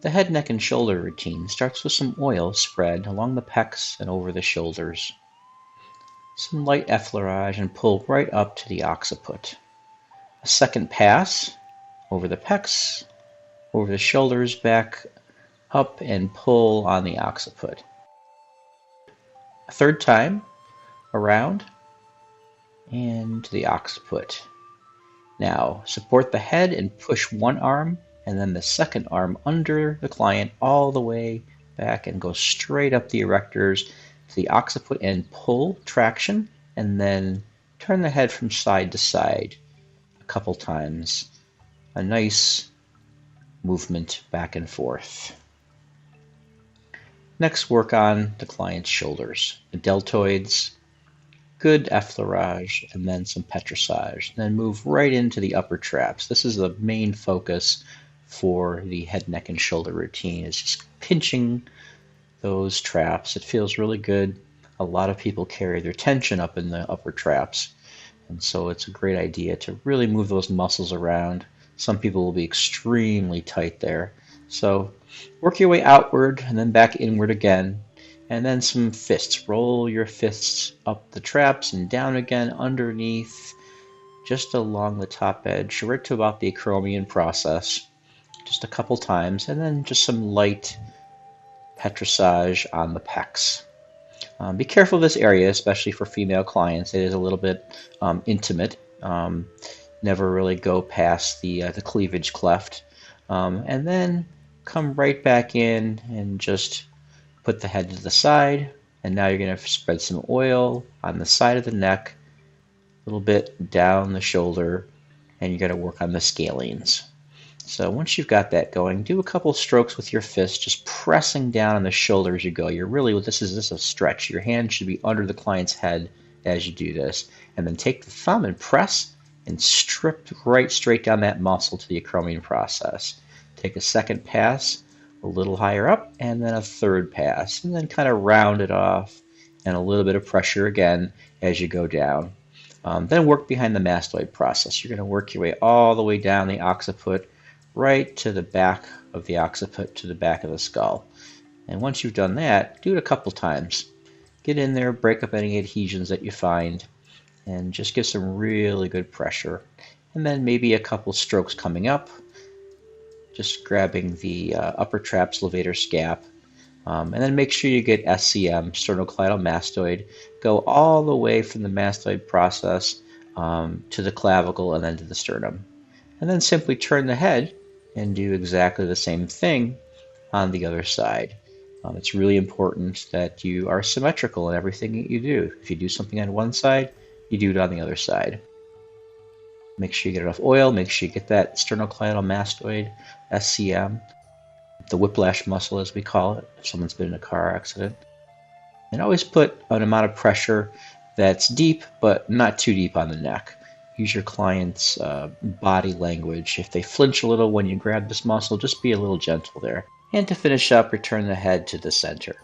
The head, neck, and shoulder routine starts with some oil spread along the pecs and over the shoulders. Some light effleurage and pull right up to the occiput. A second pass over the pecs, over the shoulders, back up and pull on the occiput. A third time around and to the occiput. Now support the head and push one arm and then the second arm under the client all the way back and go straight up the erectors to the occiput and pull traction, and then turn the head from side to side a couple times. A nice movement back and forth. Next, work on the client's shoulders, the deltoids, good effleurage, and then some petrissage. Then move right into the upper traps. This is the main focus for the head, neck, and shoulder routine, is just pinching those traps. It feels really good. A lot of people carry their tension up in the upper traps, and so it's a great idea to really move those muscles around. Some people will be extremely tight there. So work your way outward and then back inward again. And then some fists. Roll your fists up the traps and down again underneath, just along the top edge, right to about the acromion process. Just a couple times, and then just some light petrissage on the pecs. Be careful of this area, especially for female clients. It is a little bit intimate. Never really go past the cleavage cleft. And then come right back in and just put the head to the side. And now you're going to spread some oil on the side of the neck, a little bit down the shoulder, and you're going to work on the scalenes. So once you've got that going, do a couple strokes with your fist, just pressing down on the shoulder as you go. You're really, this is a stretch. Your hand should be under the client's head as you do this. And then take the thumb and press and strip right straight down that muscle to the acromion process. Take a second pass a little higher up, and then a third pass, and then kind of round it off, and a little bit of pressure again as you go down. Then work behind the mastoid process. You're going to work your way all the way down the occiput, right to the back of the occiput, to the back of the skull. And once you've done that, do it a couple times. Get in there, break up any adhesions that you find, and just give some really good pressure. And then maybe a couple strokes coming up, just grabbing the upper traps, levator scap, and then make sure you get SCM, sternocleidomastoid. Go all the way from the mastoid process to the clavicle and then to the sternum. And then simply turn the head and do exactly the same thing on the other side. It's really important that you are symmetrical in everything that you do. If you do something on one side, you do it on the other side. Make sure you get enough oil. Make sure you get that sternocleidomastoid, SCM, the whiplash muscle as we call it, if someone's been in a car accident. And always put an amount of pressure that's deep, but not too deep on the neck. Use your client's body language. If they flinch a little when you grab this muscle, just be a little gentle there. And to finish up, return the head to the center.